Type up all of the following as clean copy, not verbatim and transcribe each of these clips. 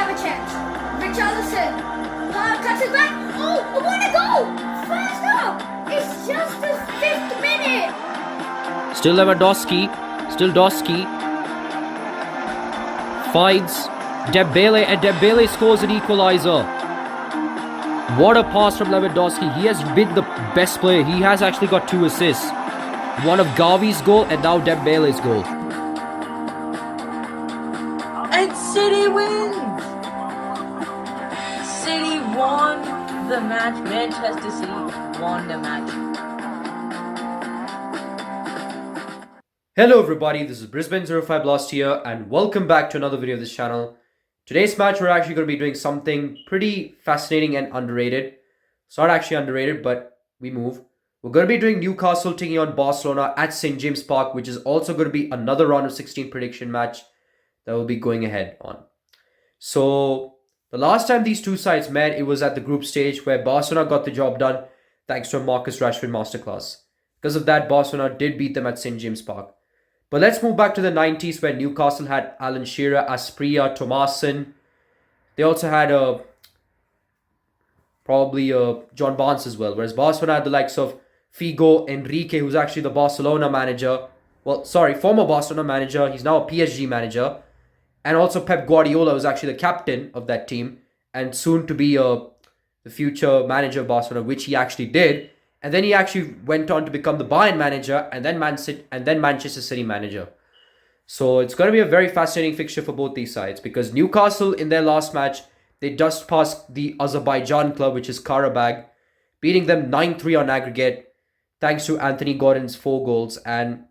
have a chance. Richarlison. Cuts it back. Oh, what a goal! First up! It's just the 5th minute. Still Lewandowski. Still Doski. Finds Dembele, and Dembele scores an equaliser. What a pass from Lewandowski. He has been the best player. He has actually got 2 assists. One of Gavi's goal and now Dembele's goal. And City wins! City won the match. Manchester City won the match. Hello everybody, this is Brisbane05 Lost here and welcome back to another video of this channel. Today's match we're actually going to be doing something pretty fascinating and underrated. It's not actually underrated, but we move. We're going to be doing Newcastle taking on Barcelona at St. James Park, which is also going to be another round of 16 prediction match that we'll be going ahead on. So, the last time these two sides met, it was at the group stage where Barcelona got the job done thanks to a Marcus Rashford masterclass. Because of that, Barcelona did beat them at St. James Park. But let's move back to the 90s where Newcastle had Alan Shearer, Asprilla, Thomason. They also had probably John Barnes as well. Whereas Barcelona had the likes of Figo, Enrique, who's actually the Barcelona manager. Well, sorry, former Barcelona manager. He's now a PSG manager. And also Pep Guardiola, who's actually the captain of that team. And soon to be the future manager of Barcelona, which he actually did. And then he actually went on to become the Bayern manager and then Manchester City manager. So it's going to be a very fascinating fixture for both these sides because Newcastle in their last match, they just passed the Azerbaijan club, which is Qarabag, beating them 9-3 on aggregate thanks to Anthony Gordon's 4 goals. And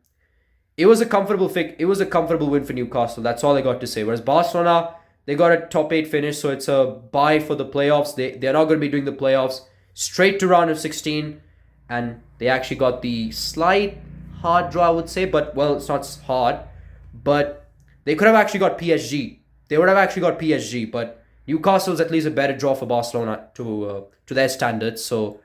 it was a comfortable win for Newcastle. That's all I got to say. Whereas Barcelona, they got a top 8 finish, so it's a bye for the playoffs. They're not going to be doing the playoffs. Straight to round of 16. And they actually got the slight hard draw, I would say. But, well, it's not hard. But they could have actually got PSG. They would have actually got PSG. But Newcastle's at least a better draw for Barcelona to their standards. So,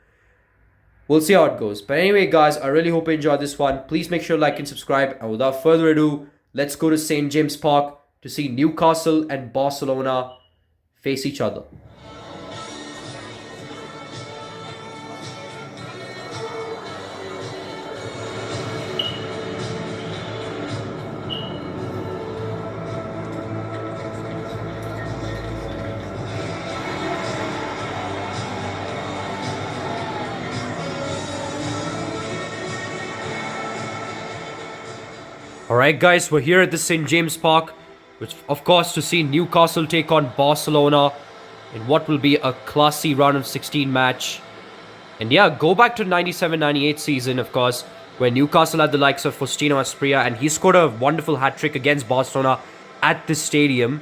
we'll see how it goes. But anyway, guys, I really hope you enjoyed this one. Please make sure to like and subscribe. And without further ado, let's go to St. James Park to see Newcastle and Barcelona face each other. Alright guys, we're here at the St. James Park, which of course to see Newcastle take on Barcelona in what will be a classy round of 16 match. And yeah, go back to 97-98 season of course, where Newcastle had the likes of Faustino Asprilla and he scored a wonderful hat-trick against Barcelona at this stadium.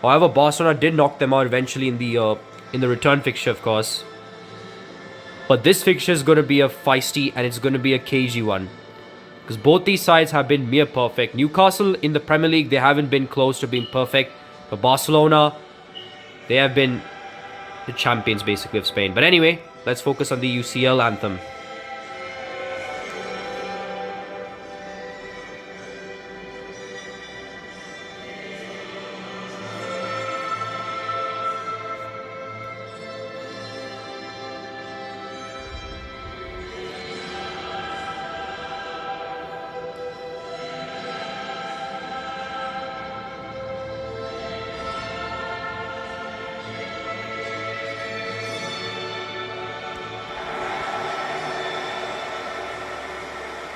However, Barcelona did knock them out eventually in the return fixture of course. But this fixture is going to be a feisty and it's going to be a cagey one. Because both these sides have been near perfect. Newcastle in the Premier League, they haven't been close to being perfect. But Barcelona, they have been the champions basically of Spain. But anyway, let's focus on the UCL anthem.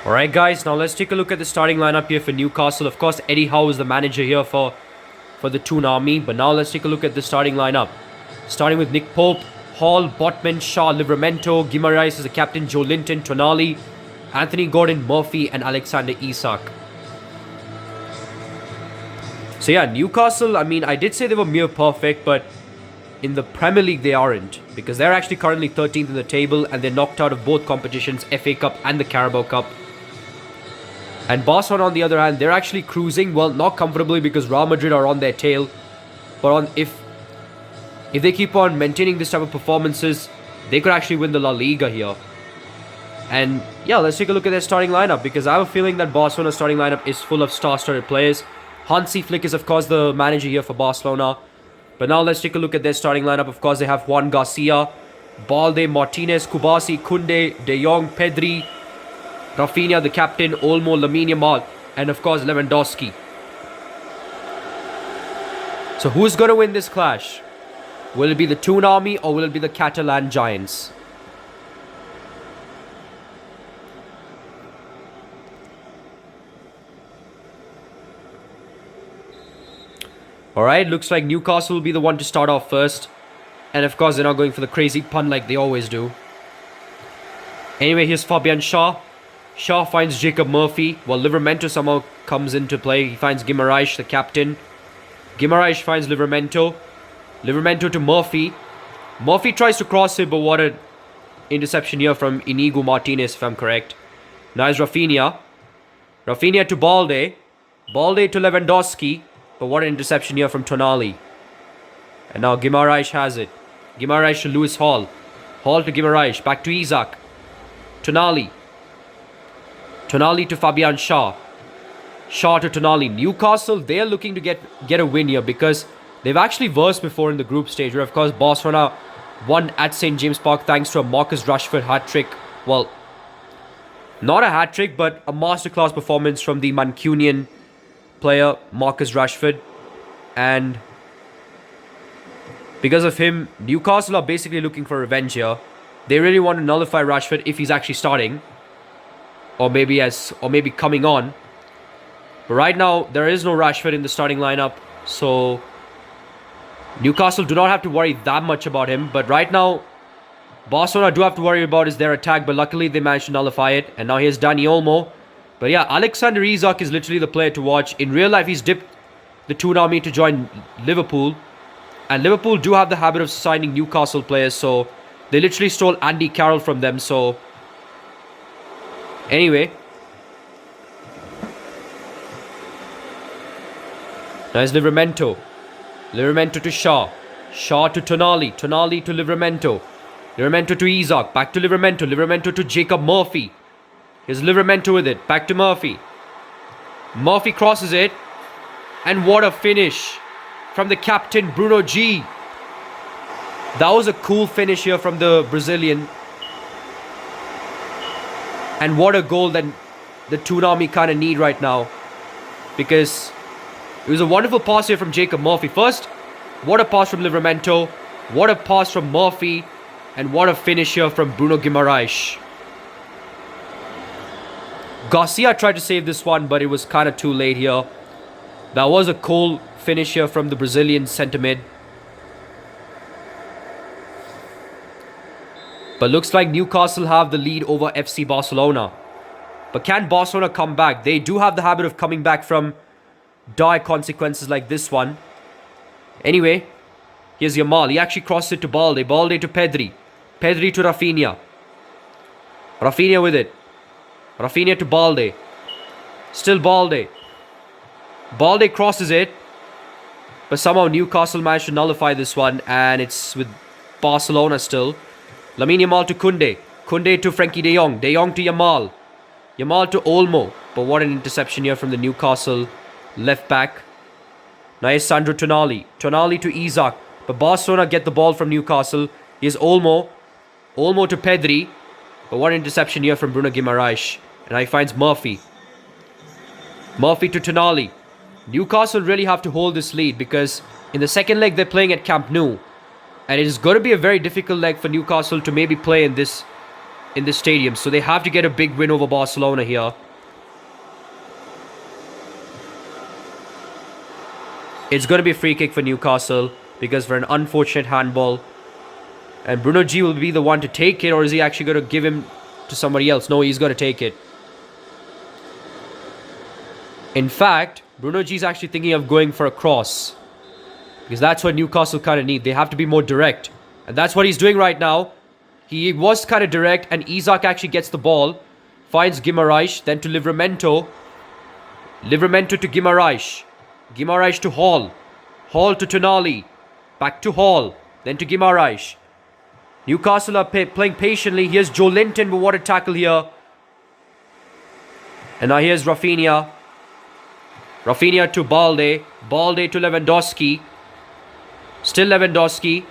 Alright guys, now let's take a look at the starting lineup here for Newcastle. Of course, Eddie Howe is the manager here for the Toon Army. But now let's take a look at the starting lineup. Starting with Nick Pope, Hall, Botman, Shaw, Livramento, Guimarães is the captain, Joe Linton, Tonali, Anthony Gordon, Murphy and Alexander Isak. So yeah, Newcastle, I mean, I did say they were near perfect, but in the Premier League they aren't. Because they're actually currently 13th in the table and they're knocked out of both competitions, FA Cup and the Carabao Cup. And Barcelona, on the other hand, they're actually cruising. Well, not comfortably because Real Madrid are on their tail. But if they keep on maintaining this type of performances, they could actually win the La Liga here. And yeah, let's take a look at their starting lineup. Because I have a feeling that Barcelona's starting lineup is full of star-studded players. Hansi Flick is, of course, the manager here for Barcelona. But now let's take a look at their starting lineup. Of course, they have Juan Garcia, Balde, Martinez, Kubasi, Kunde, De Jong, Pedri, Raphinha, the captain, Olmo, Lamine Yamal, and of course Lewandowski. So who's going to win this clash? Will it be the Toon Army or will it be the Catalan Giants? Alright, looks like Newcastle will be the one to start off first. And of course, they're not going for the crazy pun like they always do. Anyway, here's Fabian Schär. Schär finds Jacob Murphy, while Livramento somehow comes into play. He finds Guimarães, the captain. Guimarães finds Livramento. Livramento to Murphy. Murphy tries to cross it, but what an interception here from Inigo Martinez, if I'm correct. Now it's Raphinha. Raphinha to Balde. Balde to Lewandowski. But what an interception here from Tonali. And now Guimarães has it. Guimarães to Lewis Hall. Hall to Guimarães. Back to Isaac. Tonali. Tonali to Fabian Schär. Schär to Tonali. Newcastle, they're looking to get a win here because they've actually versed before in the group stage. Where of course Barcelona won at St. James Park thanks to a Marcus Rashford hat-trick. Well, not a hat-trick, but a masterclass performance from the Mancunian player Marcus Rashford. And because of him, Newcastle are basically looking for revenge here. They really want to nullify Rashford if he's actually starting, or maybe coming on. But right now there is no Rashford in the starting lineup, so Newcastle do not have to worry that much about him. But right now Barcelona do have to worry about is their attack, but luckily they managed to nullify it. And now here's Dani Olmo. But yeah, Alexander Isak is literally the player to watch. In real life, he's dipped the Toon Army to join Liverpool. And Liverpool do have the habit of signing Newcastle players, so they literally stole Andy Carroll from them. So anyway, now it's Livramento. Livramento to Schär. Schär to Tonali. Tonali to Livramento. Livramento to Isak. Back to Livramento. Livramento to Jacob Murphy. Here's Livramento with it. Back to Murphy. Murphy crosses it. And what a finish from the captain, Bruno G. That was a cool finish here from the Brazilian. And what a goal that the Toon Army kind of need right now. Because it was a wonderful pass here from Jacob Murphy. First, what a pass from Livramento. What a pass from Murphy. And what a finish here from Bruno Guimarães. Garcia tried to save this one, but it was kind of too late here. That was a cool finish here from the Brazilian centre mid. But looks like Newcastle have the lead over FC Barcelona. But can Barcelona come back? They do have the habit of coming back from dire consequences like this one. Anyway, here's Yamal. He actually crossed it to Balde. Balde to Pedri. Pedri to Raphinha. Raphinha with it. Raphinha to Balde. Still Balde. Balde crosses it. But somehow Newcastle managed to nullify this one. And it's with Barcelona still. Lamine Yamal to Kunde. Kunde to Frenkie de Jong. De Jong to Yamal. Yamal to Olmo. But what an interception here from the Newcastle left back. Now here's Sandro Tonali. Tonali to Isaac. But Barcelona get the ball from Newcastle. Here's Olmo. Olmo to Pedri. But what an interception here from Bruno Guimarães. And now he finds Murphy. Murphy to Tonali. Newcastle really have to hold this lead because in the second leg they're playing at Camp Nou. And it is going to be a very difficult leg for Newcastle to maybe play in this stadium. So they have to get a big win over Barcelona here. It's going to be a free kick for Newcastle because for an unfortunate handball. And Bruno G will be the one to take it, or is he actually going to give him to somebody else? No, he's going to take it. In fact, Bruno G is actually thinking of going for a cross. Because that's what Newcastle kind of need. They have to be more direct. And that's what he's doing right now. He was kind of direct and Isaac actually gets the ball. Finds Guimarães, then to Livramento. Livramento to Guimarães. Guimarães to Hall. Hall to Tonali. Back to Hall. Then to Guimarães. Newcastle are playing patiently. Here's Joe Linton, but what a tackle here. And now here's Raphinha. Raphinha to Balde. Balde to Lewandowski. Still Lewandowski.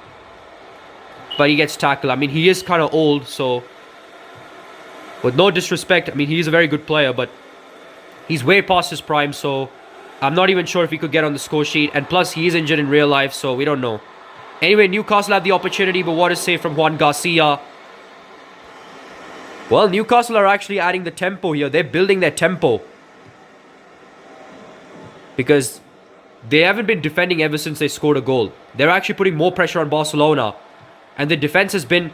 But he gets tackled. I mean, he is kind of old, so... With no disrespect, I mean, he's a very good player, but... He's way past his prime, so... I'm not even sure if he could get on the score sheet. And plus, he is injured in real life, so we don't know. Anyway, Newcastle had the opportunity, but what a save from Juan Garcia. Well, Newcastle are actually adding the tempo here. They're building their tempo. Because they haven't been defending ever since they scored a goal. They're actually putting more pressure on Barcelona. And the defense has been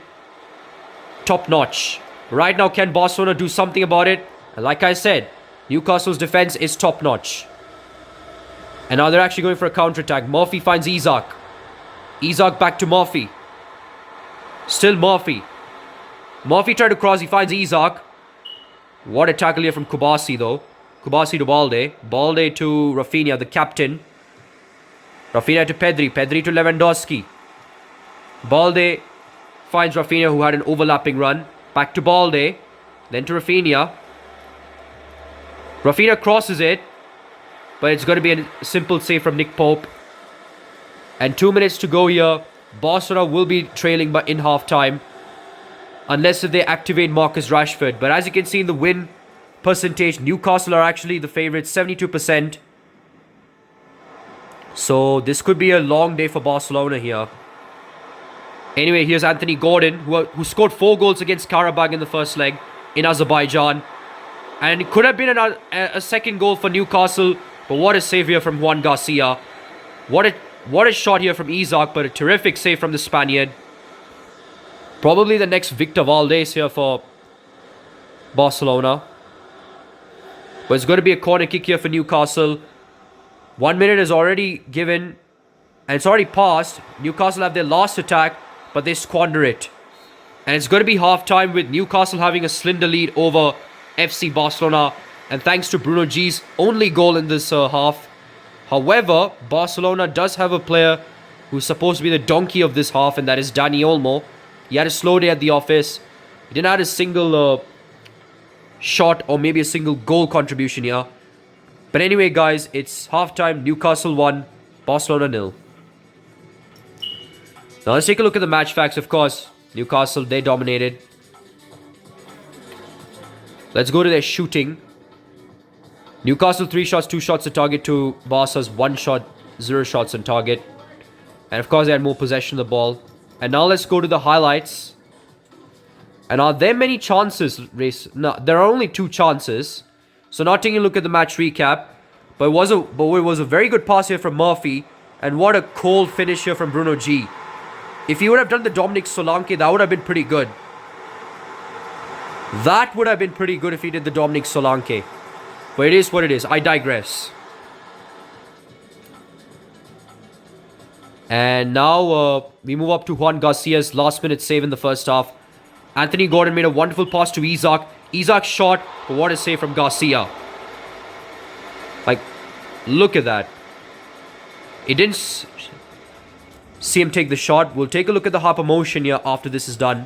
top-notch. Right now, can Barcelona do something about it? And like I said, Newcastle's defense is top-notch. And now they're actually going for a counter-attack. Murphy finds Isak. Isak back to Murphy. Still Murphy. Murphy tried to cross. He finds Isak. What a tackle here from Kubasi, though. Kubasi to Balde. Balde to Raphinha, the captain. Raphinha to Pedri. Pedri to Lewandowski. Balde finds Raphinha, who had an overlapping run. Back to Balde. Then to Raphinha. Raphinha crosses it. But it's going to be a simple save from Nick Pope. And 2 minutes to go here. Barcelona will be trailing but in half-time. Unless if they activate Marcus Rashford. But as you can see in the win percentage, Newcastle are actually the favourites, 72%. So this could be a long day for Barcelona here. Anyway, here's Anthony Gordon, who scored 4 goals against Qarabag in the first leg in Azerbaijan. And it could have been a second goal for Newcastle. But what a save here from Juan Garcia. What a shot here from Isak, but a terrific save from the Spaniard. Probably the next Victor Valdés here for Barcelona. But it's going to be a corner kick here for Newcastle. 1 minute is already given. And it's already passed. Newcastle have their last attack, but they squander it. And it's going to be half-time with Newcastle having a slender lead over FC Barcelona. And thanks to Bruno G's only goal in this half. However, Barcelona does have a player who's supposed to be the donkey of this half, and that is Dani Olmo. He had a slow day at the office. He didn't have a single shot or maybe a single goal contribution here. But anyway, guys, it's halftime. Newcastle 1, Barcelona 0. Now let's take a look at the match facts, of course. Newcastle, they dominated. Let's go to their shooting. Newcastle 3 shots, 2 shots on target to Barca's 1 shot, 0 shots on target. And of course, they had more possession of the ball. And now let's go to the highlights. And are there many chances, Race? No, there are only 2 chances. So not taking a look at the match recap. But it was a very good pass here from Murphy. And what a cold finish here from Bruno G. If he would have done the Dominic Solanke, that would have been pretty good. That would have been pretty good if he did the Dominic Solanke. But it is what it is. I digress. And now we move up to Juan Garcia's last minute save in the first half. Anthony Gordon made a wonderful pass to Isak. Isak shot, but what a save from Garcia. Like, look at that. It didn't see him take the shot. We'll take a look at the hyper motion here after this is done.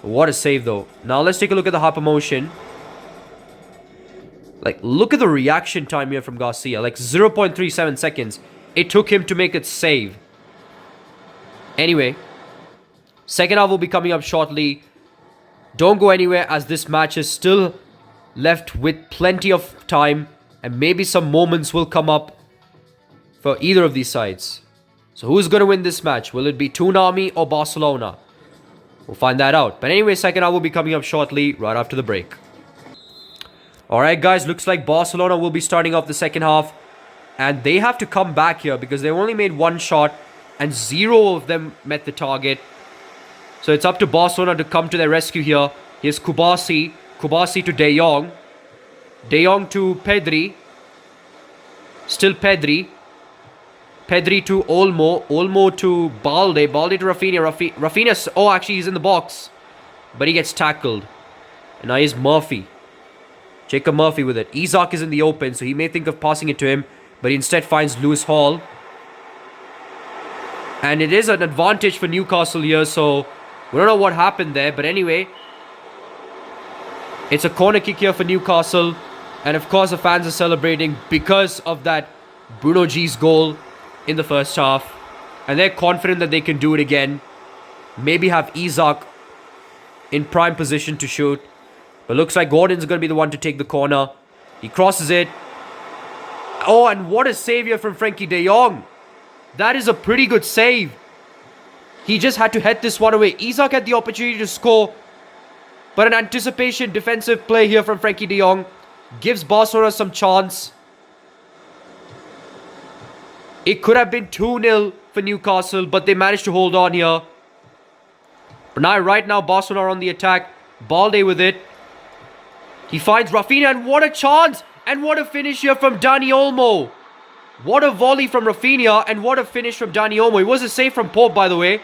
What a save though. Now let's take a look at the hyper motion. Like, look at the reaction time here from Garcia. Like, 0.37 seconds. It took him to make it save. Anyway, second half will be coming up shortly. Don't go anywhere, as this match is still left with plenty of time. And maybe some moments will come up for either of these sides. So who's going to win this match? Will it be Toonami or Barcelona? We'll find that out. But anyway, second half will be coming up shortly, right after the break. Alright guys, looks like Barcelona will be starting off the second half. And they have to come back here because they only made 1 shot and 0 of them met the target. So it's up to Barcelona to come to their rescue here. Here's Kubasi. Kubasi to De Jong. De Jong to Pedri. Still Pedri. Pedri to Olmo. Olmo to Balde. Balde to Raphinha. Raphinha, oh, actually he's in the box. But he gets tackled. And now here's Murphy. Jacob Murphy with it. Isak is in the open, so he may think of passing it to him. But he instead finds Lewis Hall. And it is an advantage for Newcastle here, so we don't know what happened there. But anyway, it's a corner kick here for Newcastle. And of course the fans are celebrating because of that Bruno G's goal in the first half. And they're confident that they can do it again. Maybe have Isak in prime position to shoot. But looks like Gordon's going to be the one to take the corner. He crosses it. Oh, and what a save here from Frenkie de Jong. That is a pretty good save. He just had to head this one away. Isak had the opportunity to score. But an anticipation defensive play here from Frenkie de Jong gives Barcelona some chance. It could have been 2-0 for Newcastle, but they managed to hold on here. But now, right now, Barcelona are on the attack. Balde with it. He finds Raphinha, and what a chance! And what a finish here from Dani Olmo. What a volley from Raphinha, and what a finish from Dani Olmo. It was a save from Pope, by the way.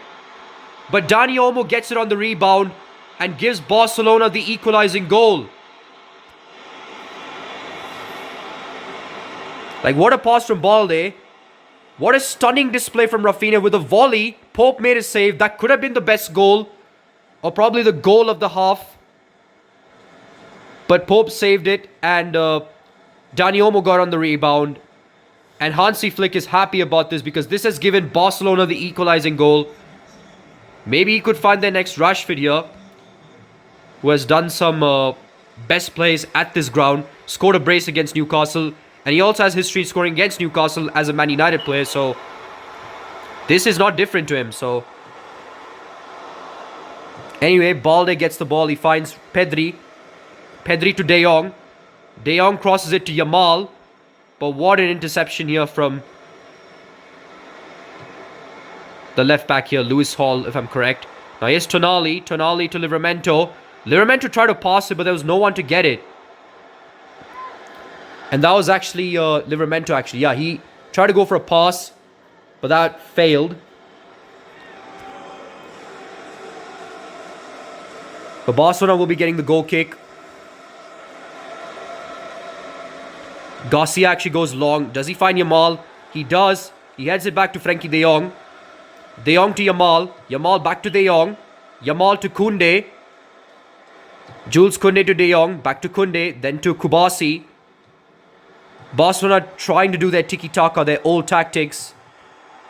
But Dani Olmo gets it on the rebound and gives Barcelona the equalizing goal. Like, what a pass from Balde. What a stunning display from Raphinha with a volley. Pope made a save. That could have been the best goal. Or probably the goal of the half. But Pope saved it. And Dani Olmo got on the rebound. And Hansi Flick is happy about this because this has given Barcelona the equalizing goal. Maybe he could find their next Rashford here, who has done some best plays at this ground. Scored a brace against Newcastle. And he also has history scoring against Newcastle as a Man United player. So this is not different to him. So anyway, Balde gets the ball. He finds Pedri. Pedri to De Jong. De Jong crosses it to Yamal. But what an interception here from the left back here, Lewis Hall, if I'm correct. Now here's Tonali. Tonali to Livramento. Livramento tried to pass it, but there was no one to get it. And that was actually Livramento, actually. Yeah, he tried to go for a pass, but that failed. But Barcelona will be getting the goal kick. Garcia actually goes long. Does he find Yamal? He does. He heads it back to Frenkie de Jong. De Jong to Yamal. Yamal back to De Jong. Yamal to Koundé. Jules Koundé to De Jong. Back to Koundé. Then to Kubasi. Barcelona trying to do their tiki-taka, their old tactics.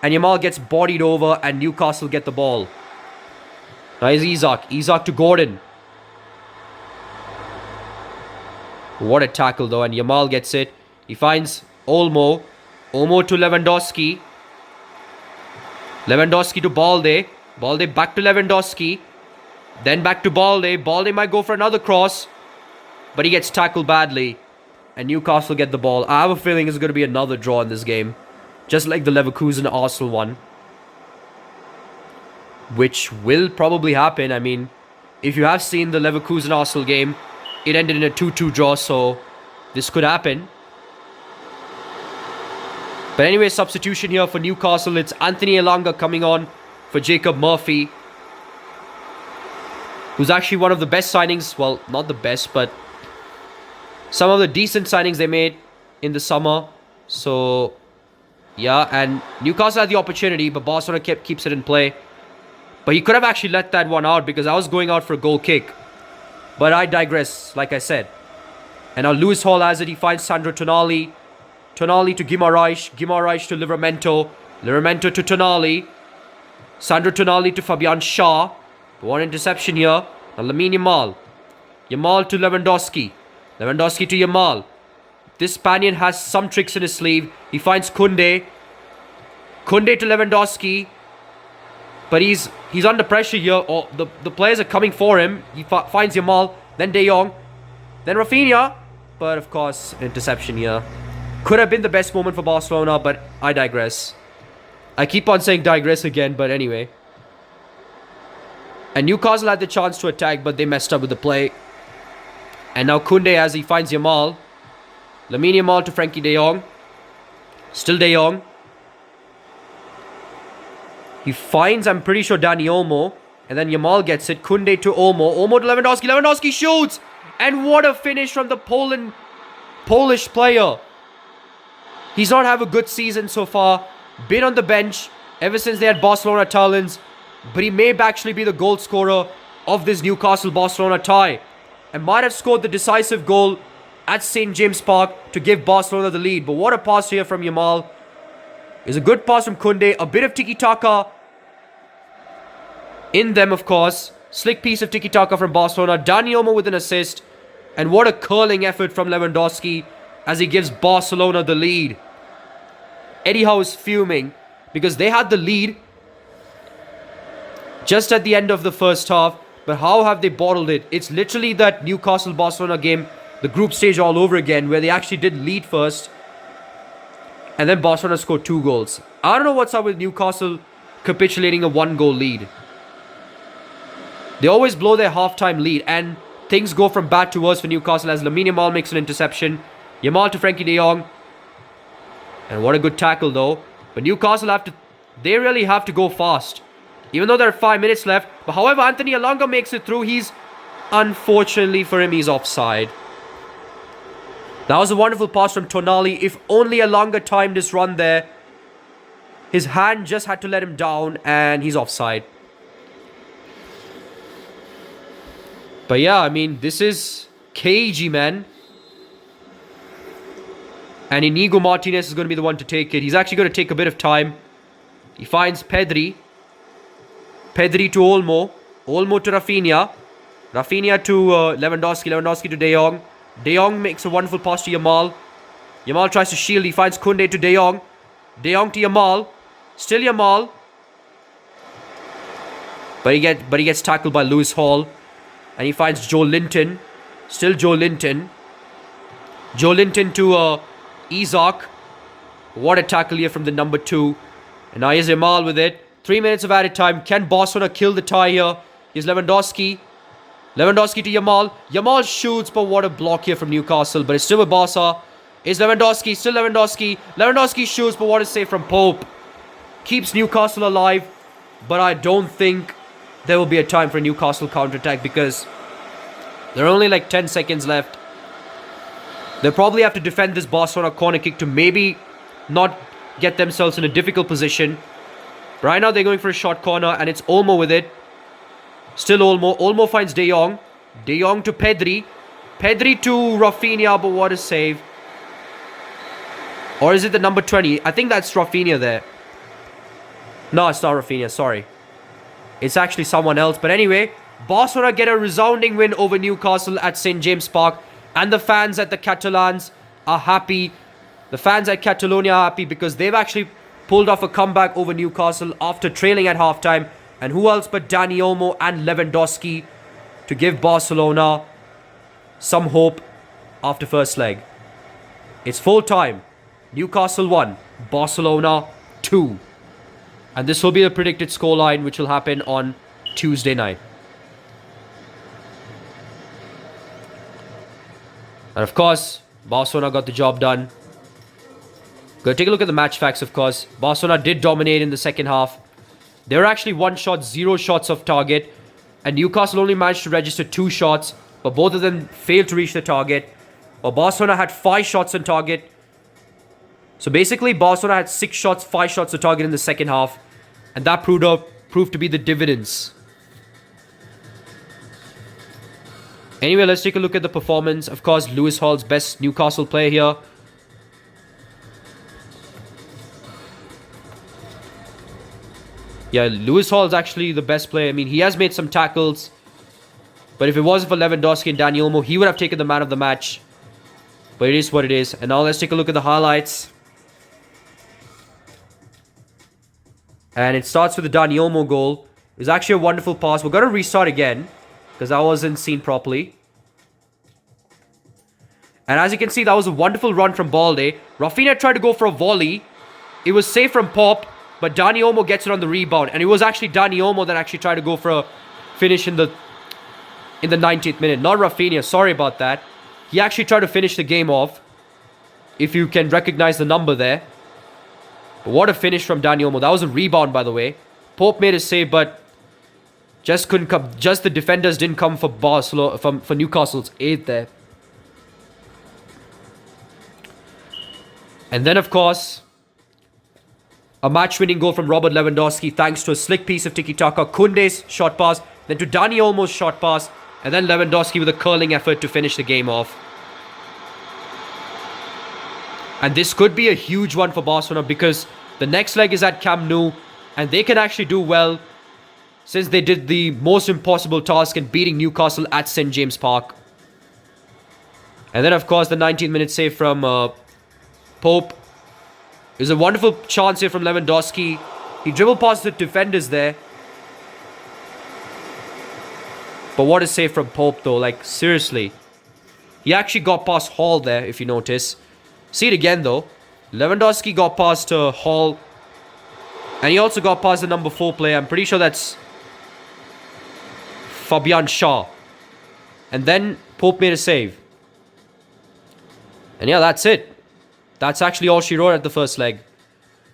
And Yamal gets bodied over and Newcastle get the ball. Now here's Isak. Isak to Gordon. What a tackle though, and Yamal gets it. He finds Olmo. Olmo to Lewandowski. Lewandowski to Balde. Balde back to Lewandowski. Then back to Balde. Balde might go for another cross. But he gets tackled badly. And Newcastle get the ball. I have a feeling it's going to be another draw in this game. Just like the Leverkusen-Arsenal one. Which will probably happen. I mean, if you have seen the Leverkusen-Arsenal game, it ended in a 2-2 draw. So, this could happen. But anyway, substitution here for Newcastle. It's Anthony Elanga coming on for Jacob Murphy. Who's actually one of the best signings. Well, not the best, but some of the decent signings they made in the summer. So, yeah. And Newcastle had the opportunity, but Barcelona keeps it in play. But he could have actually let that one out because I was going out for a goal kick. But I digress, like I said. And now Lewis Hall has it. He finds Sandro Tonali. Tonali to Guimarães. Guimarães to Livramento. Livramento to Tonali. Sandro Tonali to Fabian Schär. One interception here. Now Lamine Yamal. Yamal to Lewandowski. Lewandowski to Yamal. This Spaniard has some tricks in his sleeve. He finds Koundé. Koundé to Lewandowski. But he's under pressure here. Oh, the players are coming for him. He finds Yamal. Then De Jong. Then Raphinha. But of course, interception here. Could have been the best moment for Barcelona, but I digress. I keep on saying digress again, but anyway. And Newcastle had the chance to attack, but they messed up with the play. And now Koundé as he finds Yamal. Lamine Yamal to Frenkie de Jong. Still De Jong. He finds, I'm pretty sure, Dani Olmo. And then Yamal gets it. Koundé to Olmo. Olmo to Lewandowski. Lewandowski shoots! And what a finish from the Polish player. He's not had a good season so far. Been on the bench ever since they had Barcelona talents. But he may actually be the goal scorer of this Newcastle-Barcelona tie. And might have scored the decisive goal at St. James Park to give Barcelona the lead. But what a pass here from Yamal. It's a good pass from Koundé. A bit of tiki-taka in them, of course. Slick piece of tiki-taka from Barcelona. Dani Olmo with an assist. And what a curling effort from Lewandowski as he gives Barcelona the lead. Eddie Howe is fuming because they had the lead just at the end of the first half. But how have they bottled it? It's literally that Newcastle-Barcelona game, the group stage all over again, where they actually did lead first. And then Barcelona scored 2 goals. I don't know what's up with Newcastle capitulating a 1-goal lead. They always blow their halftime lead, and things go from bad to worse for Newcastle as Lamine Yamal makes an interception. Yamal to Frenkie de Jong. And what a good tackle though. But Newcastle they really have to go fast. Even though there are 5 minutes left. But however, Anthony Elanga makes it through. Unfortunately for him, he's offside. That was a wonderful pass from Tonali. If only Elanga timed his run there. His hand just had to let him down and he's offside. But yeah, I mean, this is cagey, man. And Inigo Martinez is going to be the one to take it. He's actually going to take a bit of time. He finds Pedri. Pedri to Olmo. Olmo to Raphinha. Raphinha to Lewandowski. Lewandowski to De Jong. De Jong makes a wonderful pass to Yamal. Yamal tries to shield. He finds Koundé to De Jong. De Jong to Yamal. Still Yamal. But he gets tackled by Lewis Hall. And he finds Joe Linton. Still Joe Linton. Joe Linton to Isaac. What a tackle here from the number 2. And now here's Yamal with it. 3 minutes of added time. Can Barcelona kill the tie here? Here's Lewandowski. Lewandowski to Yamal. Yamal shoots, but what a block here from Newcastle. But it's still with Barca. It's Lewandowski. Still Lewandowski. Lewandowski shoots, but what a save from Pope. Keeps Newcastle alive. But I don't think there will be a time for a Newcastle counter-attack because there are only like 10 seconds left. They'll probably have to defend this Barcelona corner kick to maybe not get themselves in a difficult position. Right now they're going for a short corner and it's Olmo with it. Still Olmo. Olmo finds De Jong. De Jong to Pedri. Pedri to Raphinha, but what a save. Or is it the number 20? I think that's Raphinha there. No, it's not Raphinha, sorry. It's actually someone else. But anyway, Barcelona get a resounding win over Newcastle at St. James Park. And the fans at the Catalans are happy. The fans at Catalonia are happy because they've actually pulled off a comeback over Newcastle after trailing at halftime. And who else but Dani Olmo and Lewandowski to give Barcelona some hope after first leg. It's full time. Newcastle 1, Barcelona 2. And this will be the predicted scoreline which will happen on Tuesday night. And of course, Barcelona got the job done. Go take a look at the match facts, of course. Barcelona did dominate in the second half. They were actually 1 shot, 0 shots off target. And Newcastle only managed to register 2 shots. But both of them failed to reach the target. While Barcelona had 5 shots on target. So basically, Barcelona had 6 shots, 5 shots on target in the second half. And that proved to be the dividends. Anyway, let's take a look at the performance. Of course, Lewis Hall's best Newcastle player here. Yeah, Lewis Hall is actually the best player. I mean, he has made some tackles. But if it wasn't for Lewandowski and Dani Olmo, he would have taken the man of the match. But it is what it is. And now let's take a look at the highlights. And it starts with the Dani Olmo goal. It was actually a wonderful pass. We're going to restart again, because that wasn't seen properly. And as you can see, that was a wonderful run from Balde. Raphinha tried to go for a volley. It was safe from Pop. But Dani Olmo gets it on the rebound. And it was actually Dani Olmo that actually tried to go for a finish in the 90th minute. Not Raphinha. Sorry about that. He actually tried to finish the game off. If you can recognize the number there. But what a finish from Dani Olmo. That was a rebound, by the way. Pope made a save, but just couldn't come. Just the defenders didn't come for Barcelona, for Newcastle's aid there. And then, of course, a match-winning goal from Robert Lewandowski thanks to a slick piece of tiki-taka. Koundé's shot pass, then to Dani Olmo's shot pass, and then Lewandowski with a curling effort to finish the game off. And this could be a huge one for Barcelona because The next leg is at Camp Nou, and they can actually do well since they did the most impossible task in beating Newcastle at St. James Park. And then, of course, the 19th minute save from Pope. It was a wonderful chance here from Lewandowski. He dribbled past the defenders there. But what a save from Pope, though. Like, seriously. He actually got past Hall there, if you notice. See it again, though. Lewandowski got past Hall. And he also got past the number 4 player. I'm pretty sure that's Fabian Shaw. And then Pope made a save. And yeah, that's it. That's actually all she wrote at the first leg.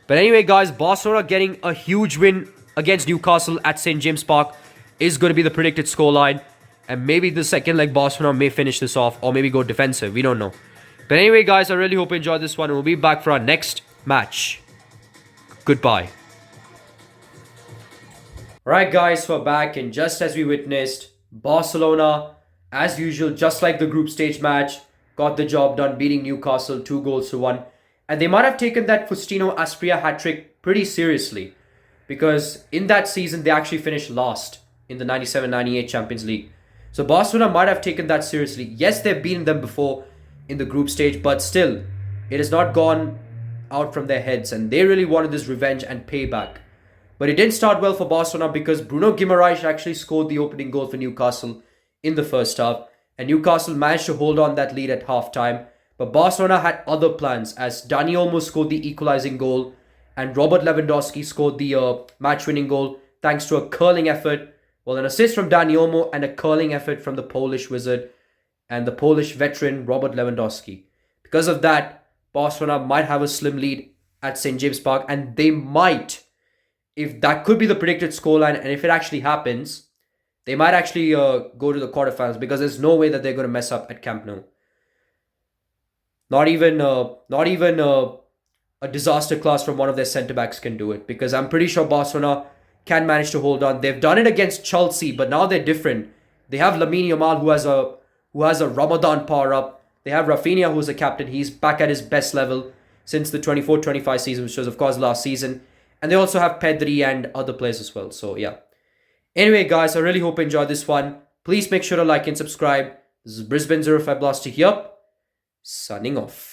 But anyway, guys, Barcelona getting a huge win against Newcastle at St. James Park is going to be the predicted scoreline. And maybe the second leg Barcelona may finish this off or maybe go defensive. We don't know. But anyway, guys, I really hope you enjoyed this one. And we'll be back for our next match. Goodbye. Alright, guys, we're back. And just as we witnessed, Barcelona, as usual, just like the group stage match, got the job done, beating Newcastle 2-1. And they might have taken that Faustino Asprilla hat-trick pretty seriously. Because in that season, they actually finished last in the 97-98 Champions League. So Barcelona might have taken that seriously. Yes, they've beaten them before in the group stage, but still, it has not gone out from their heads. And they really wanted this revenge and payback. But it didn't start well for Barcelona because Bruno Guimarães actually scored the opening goal for Newcastle in the first half. And Newcastle managed to hold on that lead at halftime. But Barcelona had other plans as Dani Olmo scored the equalizing goal and Robert Lewandowski scored the match-winning goal thanks to a curling effort. Well, an assist from Dani Olmo and a curling effort from the Polish wizard and the Polish veteran Robert Lewandowski. Because of that, Barcelona might have a slim lead at St. James Park, and they might, if that could be the predicted scoreline, and if it actually happens, they might actually go to the quarterfinals because there's no way that they're going to mess up at Camp Nou. Not even a disaster class from one of their centre-backs can do it, because I'm pretty sure Barcelona can manage to hold on. They've done it against Chelsea, but now they're different. They have Lamine Yamal who has a Ramadan power-up. They have Raphinha, who's a captain. He's back at his best level since the 24-25 season, which was, of course, last season. And they also have Pedri and other players as well. So, yeah. Anyway, guys, I really hope you enjoyed this one. Please make sure to like and subscribe. This is Brisbane 05 Blaster here, signing off.